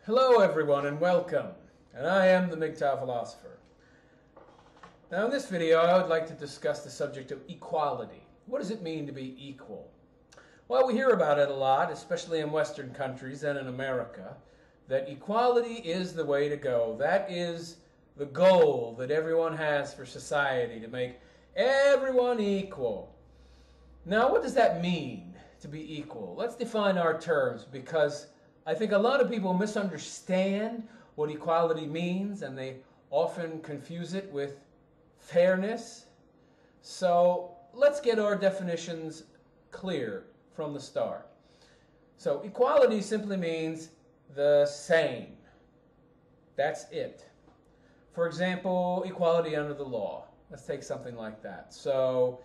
Hello everyone and welcome, and I am the MGTOW Philosopher. Now in this video I would like to discuss the subject of equality. What does it mean to be equal? Well, we hear about it a lot, especially in Western countries and in America, that equality is the way to go. That is the goal that everyone has for society, to make everyone equal. Now what does that mean, to be equal? Let's define our terms, because I think a lot of people misunderstand what equality means, and they often confuse it with fairness. So let's get our definitions clear from the start. So equality simply means the same. That's it. For example, equality under the law. Let's take something like that. So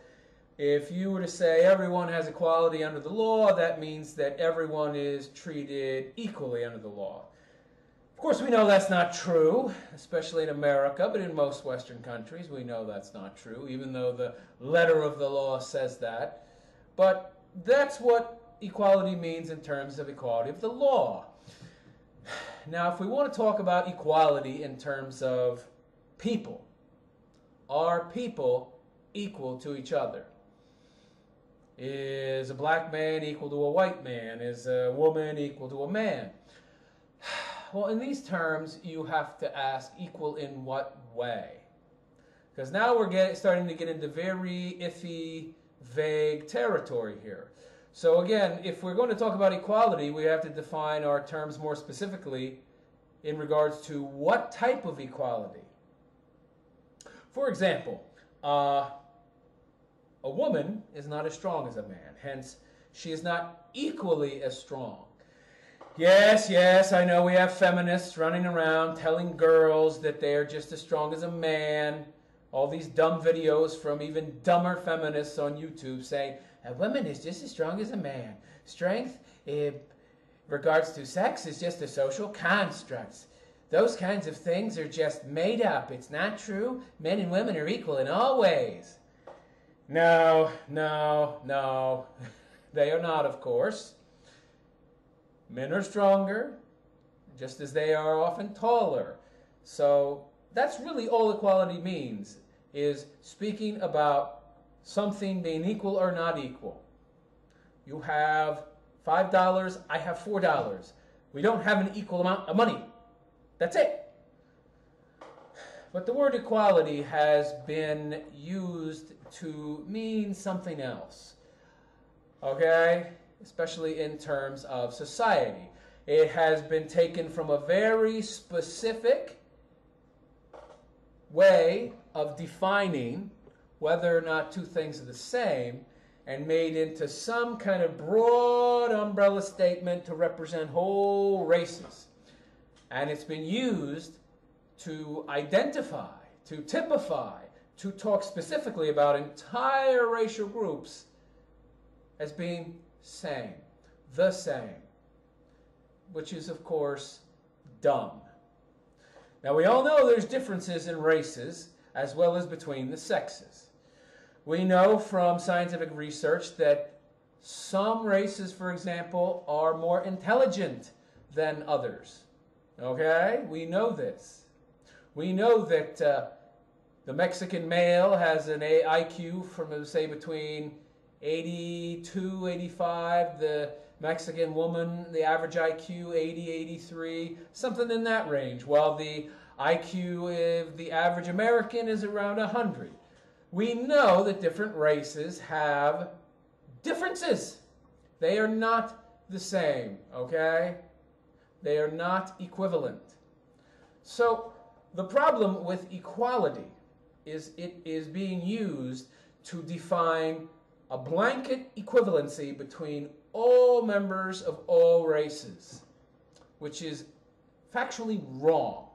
if you were to say everyone has equality under the law, that means that everyone is treated equally under the law. Of course, we know that's not true, especially in America, but in most Western countries we know that's not true, even though the letter of the law says that. But that's what equality means in terms of equality of the law. Now, if we want to talk about equality in terms of people, are people equal to each other? Is a black man equal to a white man? Is a woman equal to a man? Well, in these terms, you have to ask equal in what way? Because now we're starting to get into very iffy, vague territory here. So again, if we're going to talk about equality, we have to define our terms more specifically in regards to what type of equality. For example, a woman is not as strong as a man, hence she is not equally as strong. Yes, I know we have feminists running around telling girls that they are just as strong as a man. All these dumb videos from even dumber feminists on YouTube saying a woman is just as strong as a man. Strength in regards to sex is just a social construct. Those kinds of things are just made up. It's not true. Men and women are equal in all ways. No. They are not, of course. Men are stronger, just as they are often taller. So that's really all equality means, is speaking about something being equal or not equal. You have $5, I have $4. We don't have an equal amount of money. That's it. But the word equality has been used to mean something else, okay? Especially in terms of society. It has been taken from a very specific way of defining whether or not two things are the same, and made into some kind of broad umbrella statement to represent whole races. And it's been used to identify, to typify, to talk specifically about entire racial groups as being same, the same, which is, of course, dumb. Now, we all know there's differences in races as well as between the sexes. We know from scientific research that some races, for example, are more intelligent than others. Okay? We know this. We know that the Mexican male has an IQ from, say, between 82, 85. The Mexican woman, the average IQ, 80, 83, something in that range, while the IQ of the average American is around 100. We know that different races have differences. They are not the same, okay? They are not equivalent. So the problem with equality is it is being used to define a blanket equivalency between all members of all races, which is factually wrong.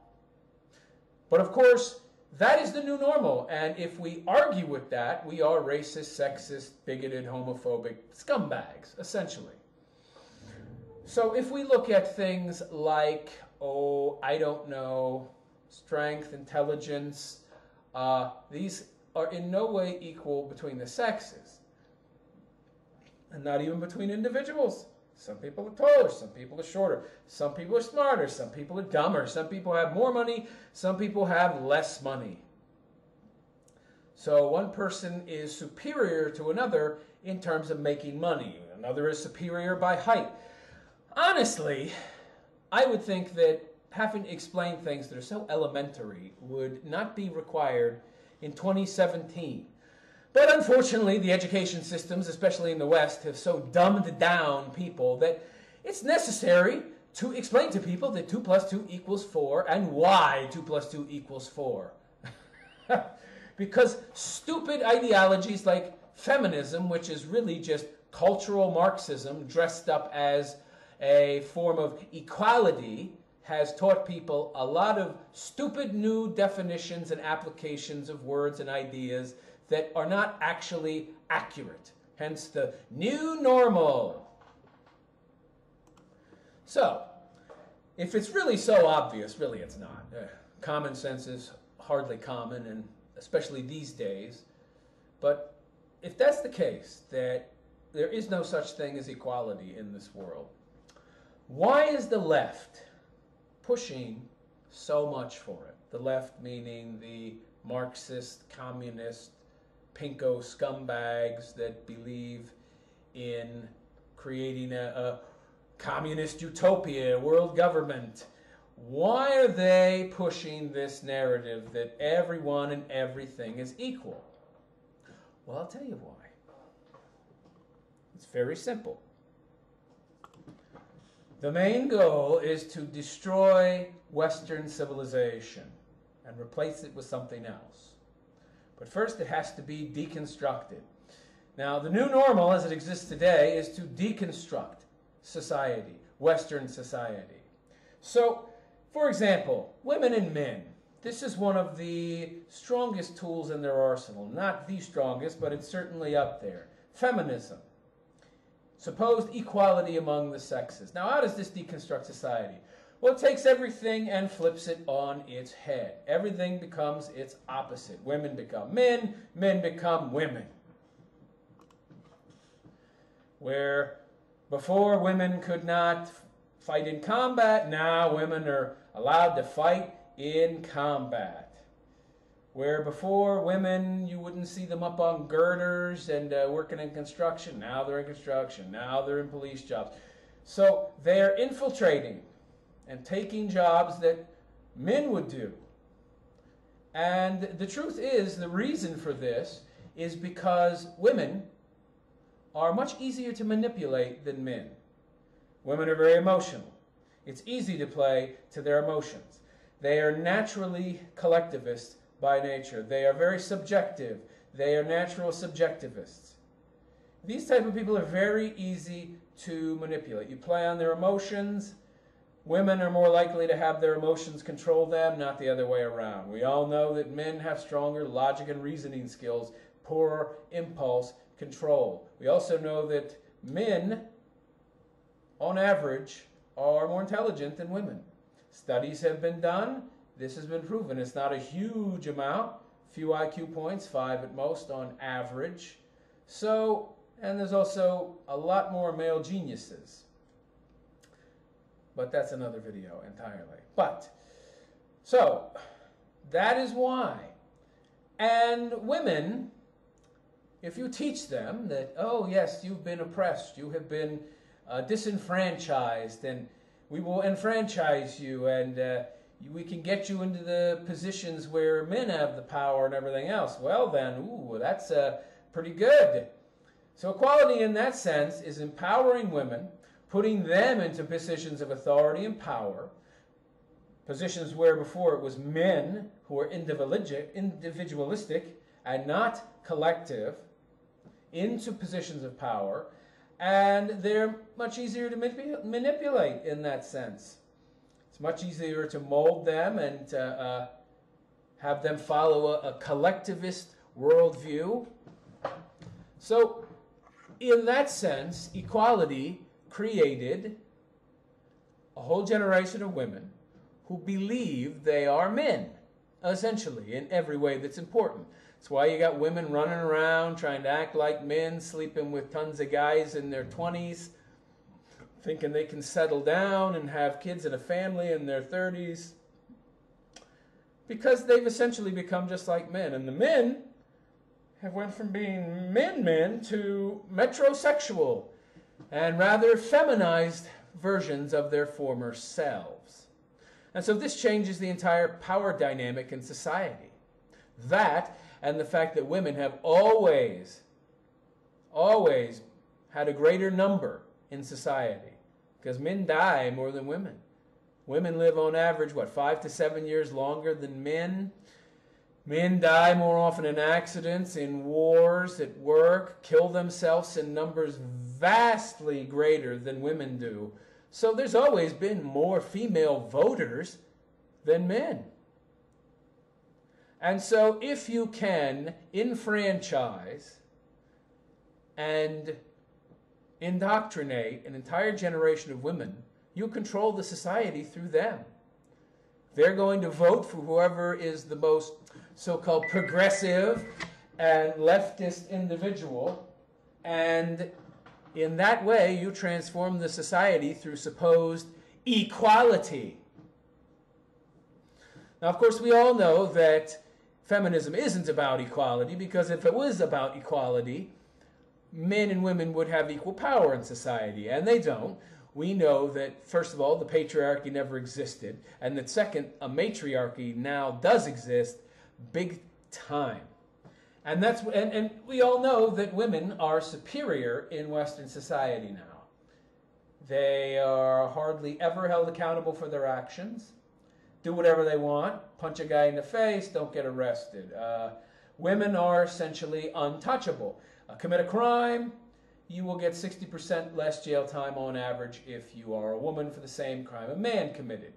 But of course, that is the new normal, and if we argue with that, we are racist, sexist, bigoted, homophobic scumbags, essentially. So if we look at things like, I don't know, strength, intelligence, these are in no way equal between the sexes, and not even between individuals. Some people are taller, some people are shorter, some people are smarter, some people are dumber, some people have more money, some people have less money. So one person is superior to another in terms of making money. Another is superior by height. Honestly, I would think that having to explain things that are so elementary would not be required in 2017. But unfortunately, the education systems, especially in the West, have so dumbed down people that it's necessary to explain to people that 2 plus 2 equals 4 and why 2 plus 2 equals 4. Because stupid ideologies like feminism, which is really just cultural Marxism dressed up as a form of equality, has taught people a lot of stupid new definitions and applications of words and ideas that are not actually accurate. Hence the new normal. So, if it's really so obvious, really it's not. Common sense is hardly common, and especially these days. But if that's the case, that there is no such thing as equality in this world, why is the left pushing so much for it? The left meaning the Marxist, communist, pinko scumbags that believe in creating a communist utopia, world government. Why are they pushing this narrative that everyone and everything is equal? Well, I'll tell you why. It's very simple. The main goal is to destroy Western civilization and replace it with something else. But first it has to be deconstructed. Now, the new normal as it exists today is to deconstruct society, Western society. So, for example, women and men. This is one of the strongest tools in their arsenal. Not the strongest, but it's certainly up there. Feminism. Supposed equality among the sexes. Now, how does this deconstruct society? Well, it takes everything and flips it on its head. Everything becomes its opposite. Women become men, men become women. Where before women could not fight in combat, now women are allowed to fight in combat. Where before women, you wouldn't see them up on girders and working in construction. Now they're in construction. Now they're in police jobs. So they're infiltrating and taking jobs that men would do. And the truth is, the reason for this is because women are much easier to manipulate than men. Women are very emotional. It's easy to play to their emotions. They are naturally collectivists by nature. They are very subjective. They are natural subjectivists. These type of people are very easy to manipulate. You play on their emotions. Women are more likely to have their emotions control them, not the other way around. We all know that men have stronger logic and reasoning skills, poorer impulse control. We also know that men, on average, are more intelligent than women. Studies have been done. This has been proven. It's not a huge amount, few IQ points, 5 at most on average. So, and there's also a lot more male geniuses. But that's another video entirely. But, so, that is why. And women, if you teach them that, oh yes, you've been oppressed, you have been disenfranchised, and we will enfranchise you, and we can get you into the positions where men have the power and everything else. Well then, ooh, that's pretty good. So equality in that sense is empowering women, putting them into positions of authority and power, positions where before it was men who were individualistic and not collective, into positions of power, and they're much easier to manipulate in that sense. It's much easier to mold them and to have them follow a collectivist worldview. So, in that sense, equality created a whole generation of women who believe they are men, essentially, in every way that's important. That's why you got women running around trying to act like men, sleeping with tons of guys in their 20s, thinking they can settle down and have kids and a family in their 30s, because they've essentially become just like men. And the men have went from being men to metrosexual and rather feminized versions of their former selves. And so this changes the entire power dynamic in society. That, and the fact that women have always had a greater number in society, because men die more than women. Women live on average, 5 to 7 years longer than men. Men die more often in accidents, in wars, at work, kill themselves in numbers vastly greater than women do. So there's always been more female voters than men. And so if you can enfranchise and indoctrinate an entire generation of women, you control the society through them. They're going to vote for whoever is the most so-called progressive and leftist individual, and in that way you transform the society through supposed equality. Now, of course, we all know that feminism isn't about equality, because if it was about equality, men and women would have equal power in society, and they don't. We know that, first of all, the patriarchy never existed, and that second, a matriarchy now does exist big time. And and we all know that women are superior in Western society now. They are hardly ever held accountable for their actions. Do whatever they want, punch a guy in the face, don't get arrested. Women are essentially untouchable. Commit a crime, you will get 60% less jail time on average if you are a woman for the same crime a man committed.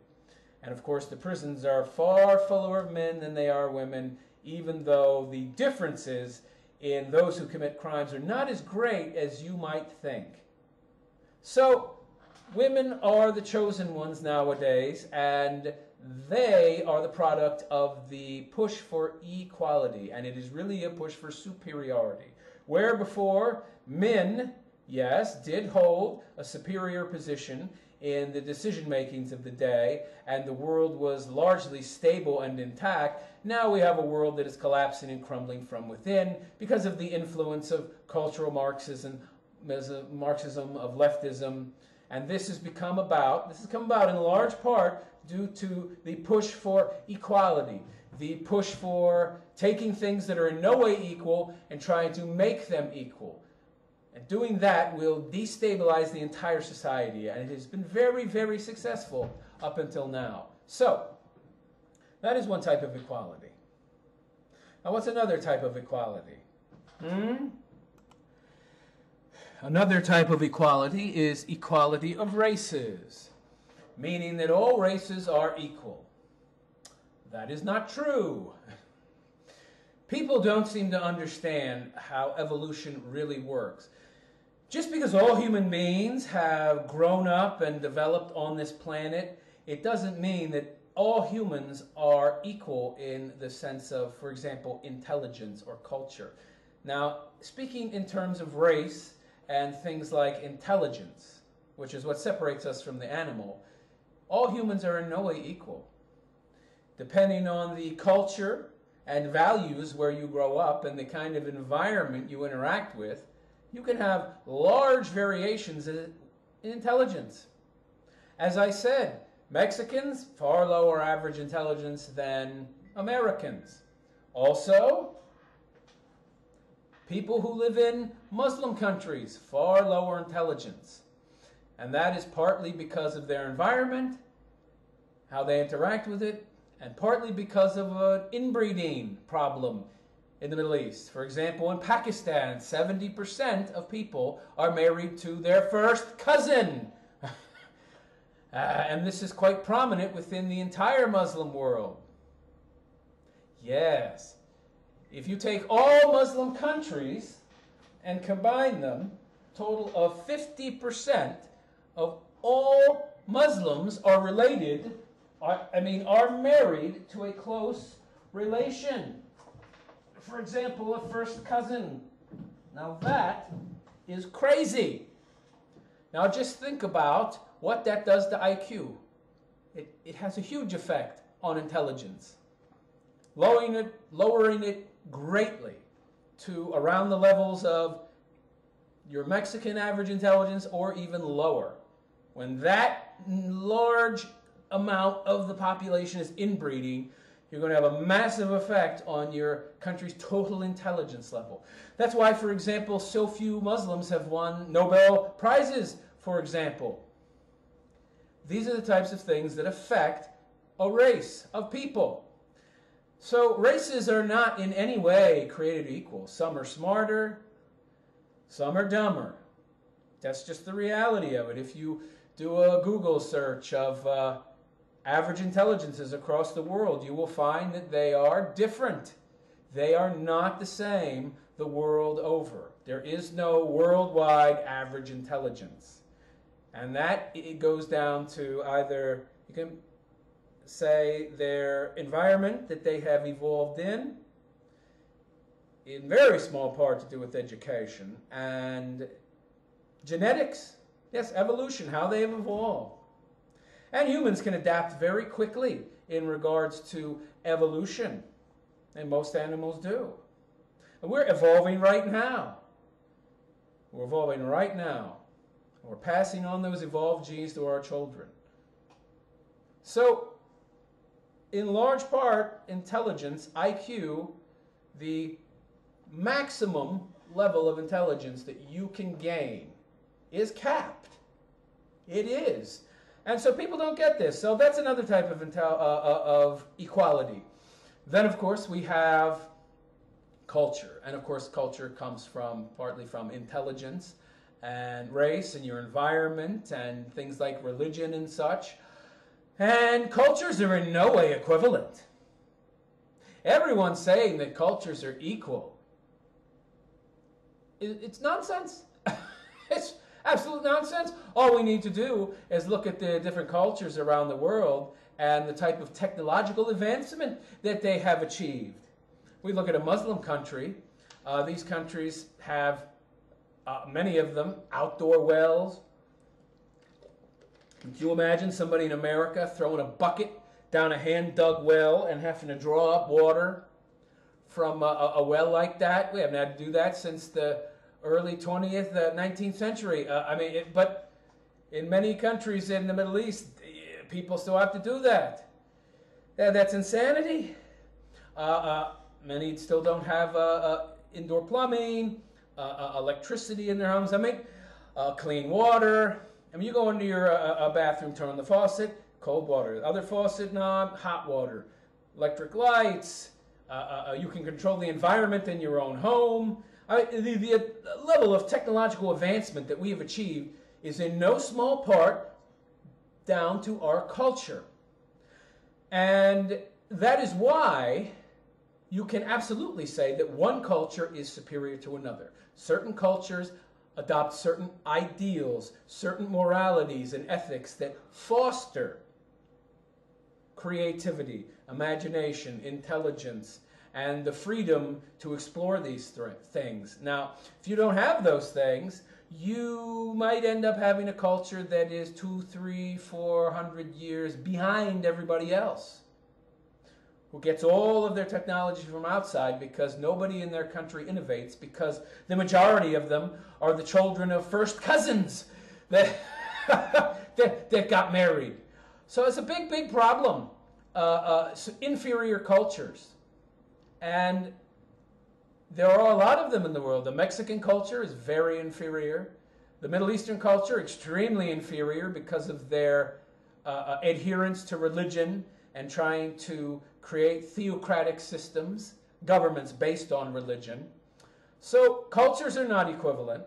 And of course, the prisons are far fuller of men than they are women, even though the differences in those who commit crimes are not as great as you might think. So, women are the chosen ones nowadays, and they are the product of the push for equality, and it is really a push for superiority. Where before, men, yes, did hold a superior position in the decision-makings of the day, and the world was largely stable and intact, now we have a world that is collapsing and crumbling from within because of the influence of cultural Marxism, of leftism, and this has come about in large part due to the push for equality, the push for taking things that are in no way equal and trying to make them equal. And doing that will destabilize the entire society, and it has been very, very successful up until now. So, that is one type of equality. Now, what's another type of equality? Another type of equality is equality of races, meaning that all races are equal. That is not true. People don't seem to understand how evolution really works. Just because all human beings have grown up and developed on this planet, it doesn't mean that all humans are equal in the sense of, for example, intelligence or culture. Now, speaking in terms of race and things like intelligence, which is what separates us from the animal, all humans are in no way equal. Depending on the culture and values where you grow up and the kind of environment you interact with, you can have large variations in intelligence. As I said, Mexicans, far lower average intelligence than Americans. Also, people who live in Muslim countries, far lower intelligence. And that is partly because of their environment, how they interact with it, and partly because of an inbreeding problem in the Middle East. For example, in Pakistan, 70% of people are married to their first cousin. And this is quite prominent within the entire Muslim world. Yes. If you take all Muslim countries and combine them, total of 50% of all Muslims are related, are married to a close relation. For example, a first cousin. Now that is crazy. Now just think about what that does to IQ. It has a huge effect on intelligence, lowering it greatly to around the levels of your Mexican average intelligence or even lower. When that large amount of the population is inbreeding, you're going to have a massive effect on your country's total intelligence level. That's why, for example, so few Muslims have won Nobel Prizes, for example. These are the types of things that affect a race of people. So races are not in any way created equal. Some are smarter, some are dumber. That's just the reality of it. If you do a Google search of average intelligences across the world, you will find that they are different. They are not the same the world over. There is no worldwide average intelligence. And that it goes down to either, you can say, their environment that they have evolved in very small part to do with education, and genetics, yes, evolution, how they have evolved. And humans can adapt very quickly in regards to evolution, and most animals do. And we're evolving right now. We're evolving right now. We're passing on those evolved genes to our children. So, in large part, intelligence, IQ, the maximum level of intelligence that you can gain is capped. It is. And so people don't get this. So that's another type of equality. Then, of course, we have culture. And, of course, culture comes partly from intelligence and race and your environment and things like religion and such. And cultures are in no way equivalent. Everyone's saying that cultures are equal. It's nonsense. It's absolute nonsense. All we need to do is look at the different cultures around the world and the type of technological advancement that they have achieved. We look at a Muslim country. These countries have, many of them, outdoor wells. Can you imagine somebody in America throwing a bucket down a hand-dug well and having to draw up water from a well like that? We haven't had to do that since the early 19th century. But in many countries in the Middle East, people still have to do that. That's insanity. Many still don't have indoor plumbing, electricity in their homes. Clean water. You go into your bathroom, turn on the faucet, cold water. Other faucet knob, hot water. Electric lights. You can control the environment in your own home. The level of technological advancement that we have achieved is in no small part down to our culture. And that is why you can absolutely say that one culture is superior to another. Certain cultures adopt certain ideals, certain moralities and ethics that foster creativity, imagination, intelligence, and the freedom to explore these things. Now, if you don't have those things, you might end up having a culture that is 200, 300, 400 years behind everybody else, who gets all of their technology from outside because nobody in their country innovates, because the majority of them are the children of first cousins that, that got married. So it's a big, big problem. Inferior cultures. And there are a lot of them in the world. The Mexican culture is very inferior. The Middle Eastern culture, extremely inferior because of their adherence to religion and trying to create theocratic systems, governments based on religion. So cultures are not equivalent.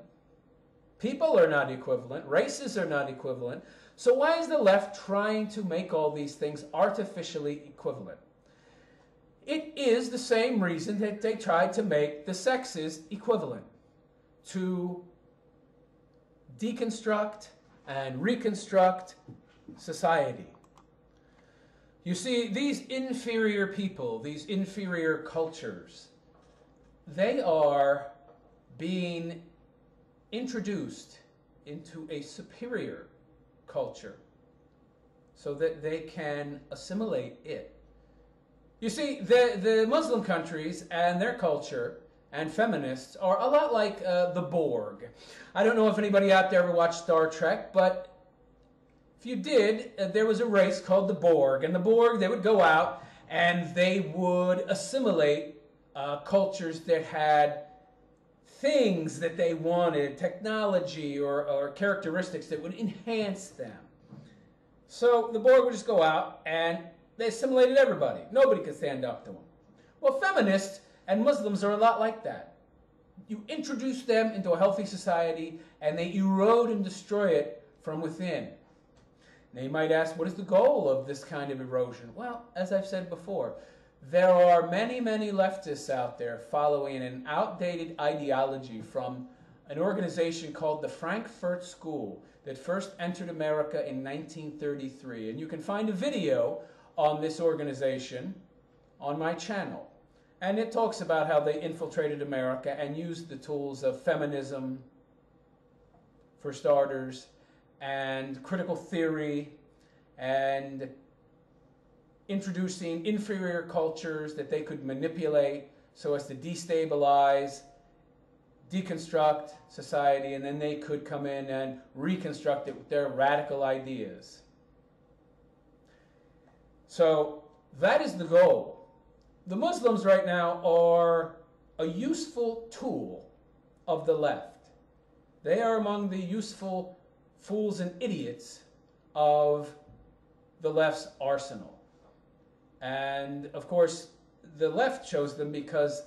People are not equivalent. Races are not equivalent. So why is the left trying to make all these things artificially equivalent? It is the same reason that they tried to make the sexes equivalent, to deconstruct and reconstruct society. You see, these inferior people, these inferior cultures, they are being introduced into a superior culture so that they can assimilate it. You see, the Muslim countries and their culture and feminists are a lot like the Borg. I don't know if anybody out there ever watched Star Trek, but if you did, there was a race called the Borg. And the Borg, they would go out and they would assimilate cultures that had things that they wanted, technology or characteristics that would enhance them. So the Borg would just go out and they assimilated everybody. Nobody could stand up to them. Well, feminists and Muslims are a lot like that. You introduce them into a healthy society and they erode and destroy it from within. Now you might ask, what is the goal of this kind of erosion? Well, as I've said before, there are many, many leftists out there following an outdated ideology from an organization called the Frankfurt School that first entered America in 1933. And you can find a video on this organization on my channel. And it talks about how they infiltrated America and used the tools of feminism, for starters, and critical theory, and introducing inferior cultures that they could manipulate so as to destabilize, deconstruct society, and then they could come in and reconstruct it with their radical ideas. So that is the goal. The Muslims right now are a useful tool of the left. They are among the useful fools and idiots of the left's arsenal. And of course, the left chose them because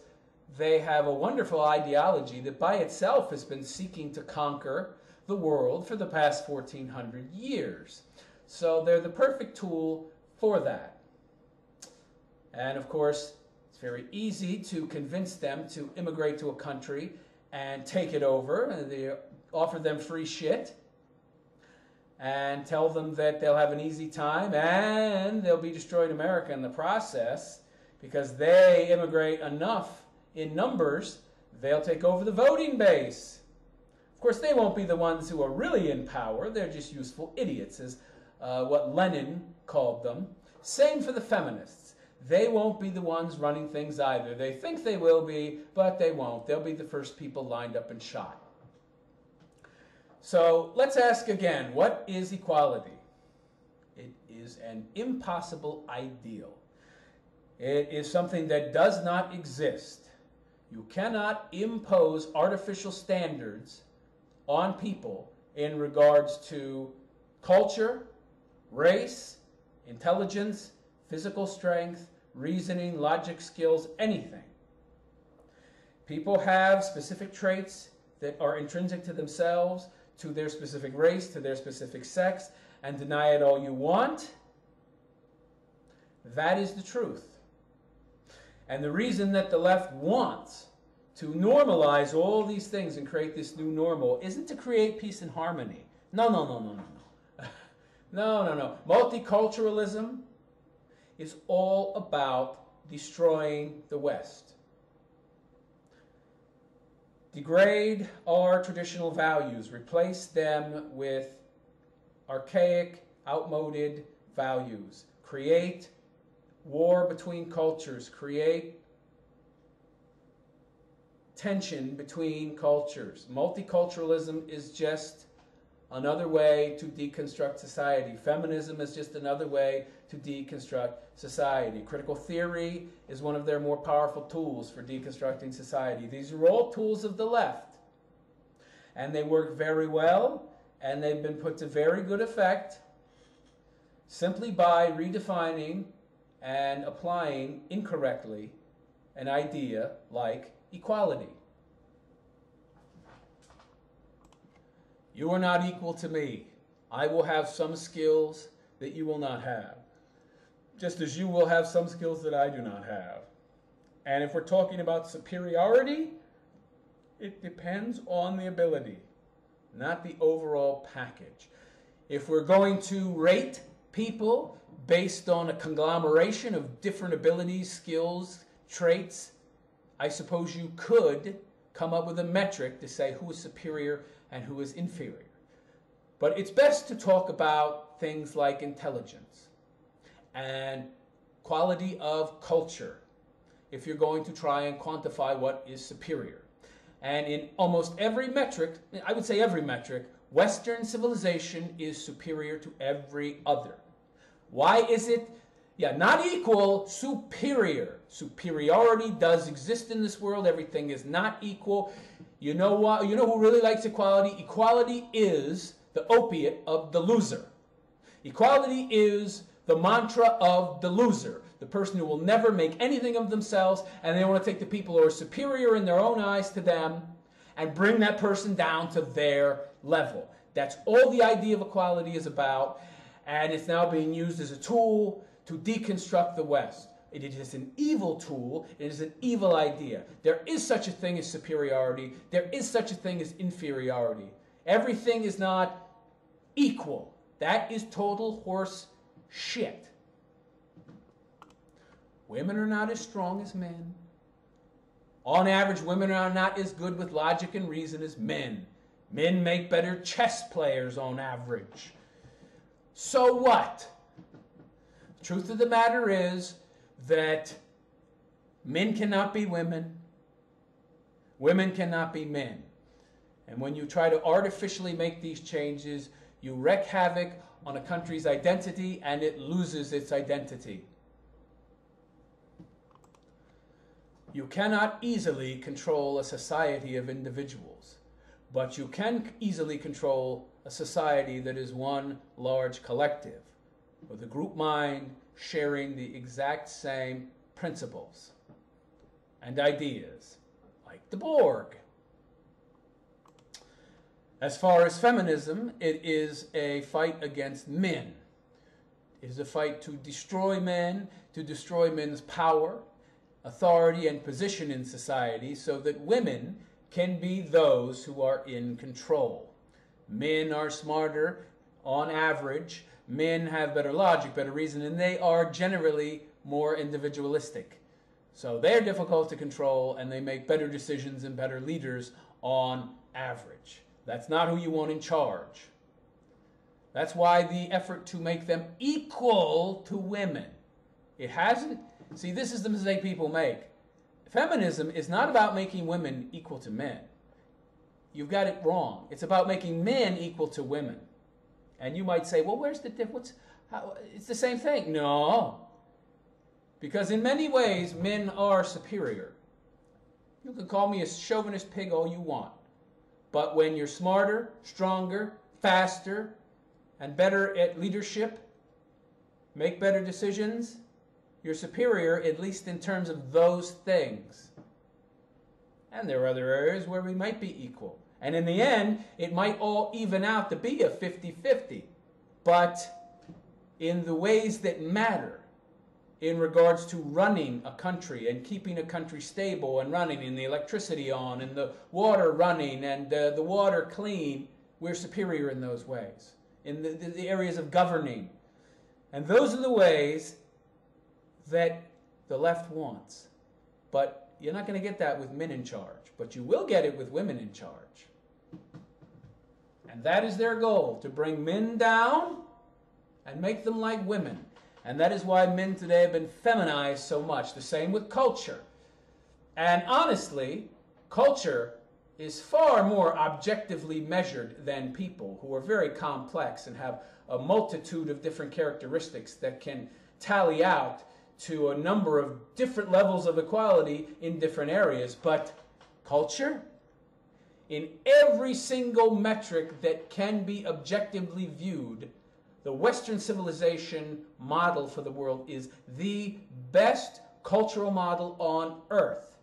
they have a wonderful ideology that by itself has been seeking to conquer the world for the past 1400 years. So they're the perfect tool for that. And of course, it's very easy to convince them to immigrate to a country and take it over. And they offer them free shit and tell them that they'll have an easy time and they'll be destroying America in the process because they immigrate enough in numbers, they'll take over the voting base. Of course, they won't be the ones who are really in power. They're just useful idiots, is what Lenin called them. Same for the feminists. They won't be the ones running things either. They think they will be, but they won't. They'll be the first people lined up and shot. So let's ask again, what is equality? It is an impossible ideal. It is something that does not exist. You cannot impose artificial standards on people in regards to culture, race, intelligence, physical strength, reasoning, logic skills, anything. People have specific traits that are intrinsic to themselves, to their specific race, to their specific sex, and deny it all you want. That is the truth. And the reason that the left wants to normalize all these things and create this new normal isn't to create peace and harmony. No. No. Multiculturalism is all about destroying the West. Degrade our traditional values, replace them with archaic, outmoded values, create war between cultures, create tension between cultures. Multiculturalism is just another way to deconstruct society. Feminism is just another way to deconstruct society. Critical theory is one of their more powerful tools for deconstructing society. These are all tools of the left. And they work very well, and they've been put to very good effect simply by redefining and applying incorrectly an idea like equality. You are not equal to me. I will have some skills that you will not have, just as you will have some skills that I do not have. And if we're talking about superiority, it depends on the ability, not the overall package. If we're going to rate people based on a conglomeration of different abilities, skills, traits, I suppose you could come up with a metric to say who is superior and who is inferior. But it's best to talk about things like intelligence and quality of culture if you're going to try and quantify what is superior. And in almost every metric, I would say every metric, Western civilization is superior to every other. Why is it? Yeah, not equal, superior. Superiority does exist in this world. Everything is not equal. You know what? You know who really likes equality? Equality is the opiate of the loser. Equality is the mantra of the loser, the person who will never make anything of themselves, and they want to take the people who are superior in their own eyes to them and bring that person down to their level. That's all the idea of equality is about, and it's now being used as a tool to deconstruct the West. It is an evil tool. It is an evil idea. There is such a thing as superiority. There is such a thing as inferiority. Everything is not equal. That is total horse shit. Women are not as strong as men. On average, women are not as good with logic and reason as men. Men make better chess players on average. So what? The truth of the matter is that men cannot be women. Women cannot be men. And when you try to artificially make these changes, you wreak havoc on a country's identity, and it loses its identity. You cannot easily control a society of individuals, but you can easily control a society that is one large collective, with a group mind sharing the exact same principles and ideas, like the Borg. As far as feminism, it is a fight against men. It is a fight to destroy men, to destroy men's power, authority, and position in society so that women can be those who are in control. Men are smarter on average. Men have better logic, better reason, and they are generally more individualistic. So they're difficult to control, and they make better decisions and better leaders on average. That's not who you want in charge. That's why the effort to make them equal to women. It hasn't... See, this is the mistake people make. Feminism is not about making women equal to men. You've got it wrong. It's about making men equal to women. And you might say, well, where's the difference? It's the same thing. No. Because in many ways, men are superior. You can call me a chauvinist pig all you want. But when you're smarter, stronger, faster, and better at leadership, make better decisions, you're superior, at least in terms of those things. And there are other areas where we might be equal. And in the end, it might all even out to be a 50-50. But in the ways that matter, in regards to running a country and keeping a country stable and running, and the electricity on and the water running and the water clean, we're superior in those ways, in the areas of governing. And those are the ways that the left wants. But you're not going to get that with men in charge, but you will get it with women in charge. And that is their goal, to bring men down and make them like women. And that is why men today have been feminized so much. The same with culture. And honestly, culture is far more objectively measured than people, who are very complex and have a multitude of different characteristics that can tally out to a number of different levels of equality in different areas. But culture, in every single metric that can be objectively viewed, the Western civilization model for the world is the best cultural model on earth.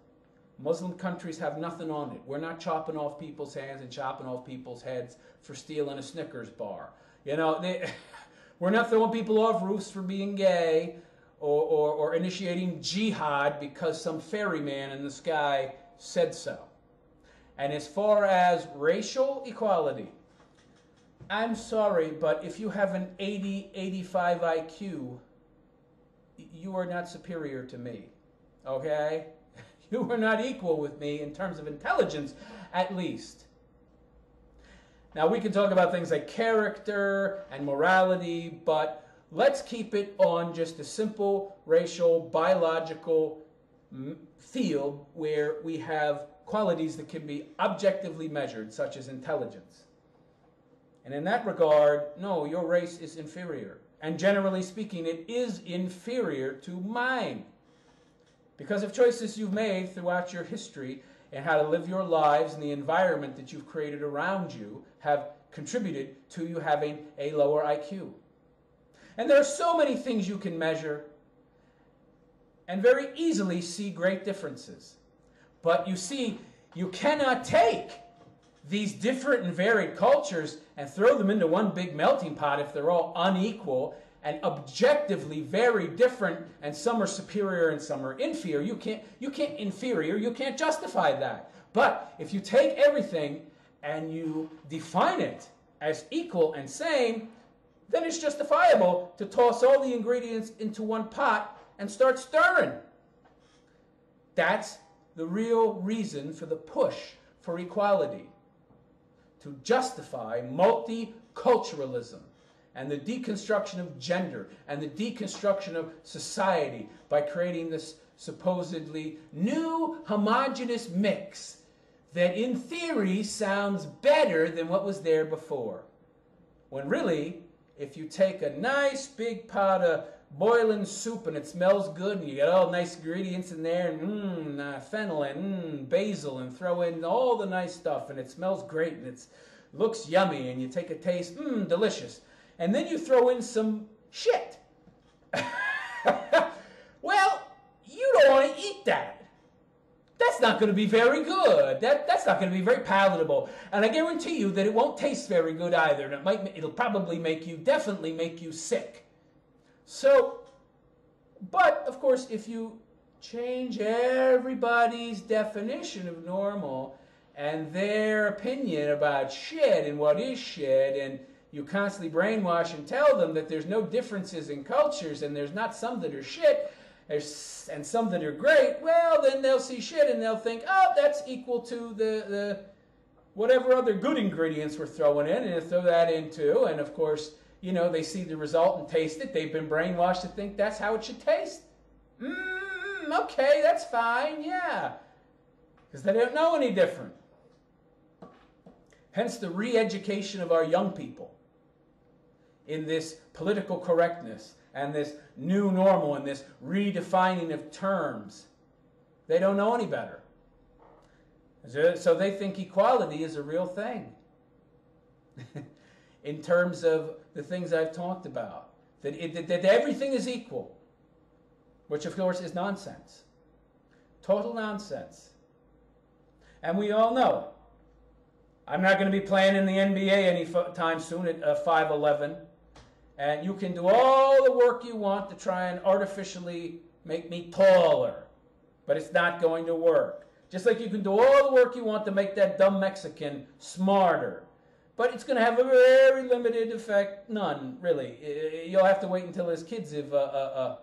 Muslim countries have nothing on it. We're not chopping off people's hands and chopping off people's heads for stealing a Snickers bar. You know, we're not throwing people off roofs for being gay or initiating jihad because some ferryman in the sky said so. And as far as racial equality, I'm sorry, but if you have an 80, 85 IQ, you are not superior to me, okay? You are not equal with me in terms of intelligence, at least. Now, we can talk about things like character and morality, but let's keep it on just a simple racial, biological field where we have qualities that can be objectively measured, such as intelligence. And in that regard, no, your race is inferior. And generally speaking, it is inferior to mine. Because of choices you've made throughout your history and how to live your lives and the environment that you've created around you have contributed to you having a lower IQ. And there are so many things you can measure and very easily see great differences. But you see, you cannot take these different and varied cultures and throw them into one big melting pot if they're all unequal and objectively very different, and some are superior and some are inferior. You can't justify that. But if you take everything and you define it as equal and same, then it's justifiable to toss all the ingredients into one pot and start stirring. That's the real reason for the push for equality, to justify multiculturalism and the deconstruction of gender and the deconstruction of society by creating this supposedly new homogeneous mix that in theory sounds better than what was there before. When really, if you take a nice big pot of boiling soup and it smells good and you get all nice ingredients in there and fennel and basil and throw in all the nice stuff and it smells great and it looks yummy and you take a taste, delicious. And then you throw in some shit. Well, you don't want to eat that. That's not going to be very good. That's not going to be very palatable. And I guarantee you that it won't taste very good either. And it'll probably definitely make you sick. So, but of course, if you change everybody's definition of normal and their opinion about shit and what is shit, and you constantly brainwash and tell them that there's no differences in cultures and there's not some that are shit and some that are great, well, then they'll see shit and they'll think, oh, that's equal to the whatever other good ingredients we're throwing in, and they'll throw that in too. And of course, you know, they see the result and taste it. They've been brainwashed to think that's how it should taste. Okay, that's fine, yeah. Because they don't know any different. Hence the re-education of our young people in this political correctness and this new normal and this redefining of terms. They don't know any better. So they think equality is a real thing. In terms of the things I've talked about. That everything is equal. Which of course is nonsense. Total nonsense. And we all know it. I'm not going to be playing in the NBA anytime soon at 5'11". And you can do all the work you want to try and artificially make me taller. But it's not going to work. Just like you can do all the work you want to make that dumb Mexican smarter. But it's going to have a very limited effect. None, really. You'll have to wait until his kids have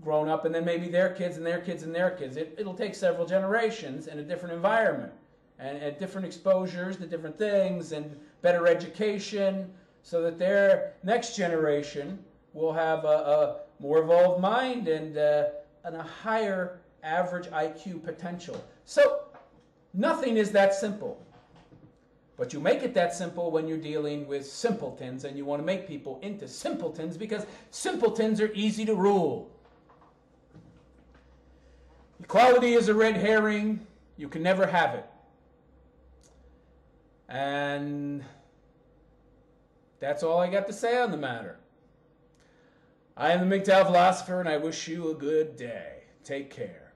grown up, and then maybe their kids and their kids and their kids. It'll take several generations in a different environment. And different exposures to different things and better education, so that their next generation will have a more evolved mind and a higher average IQ potential. So nothing is that simple. But you make it that simple when you're dealing with simpletons, and you want to make people into simpletons because simpletons are easy to rule. Equality is a red herring. You can never have it. And that's all I got to say on the matter. I am the MGTOW Philosopher, and I wish you a good day. Take care.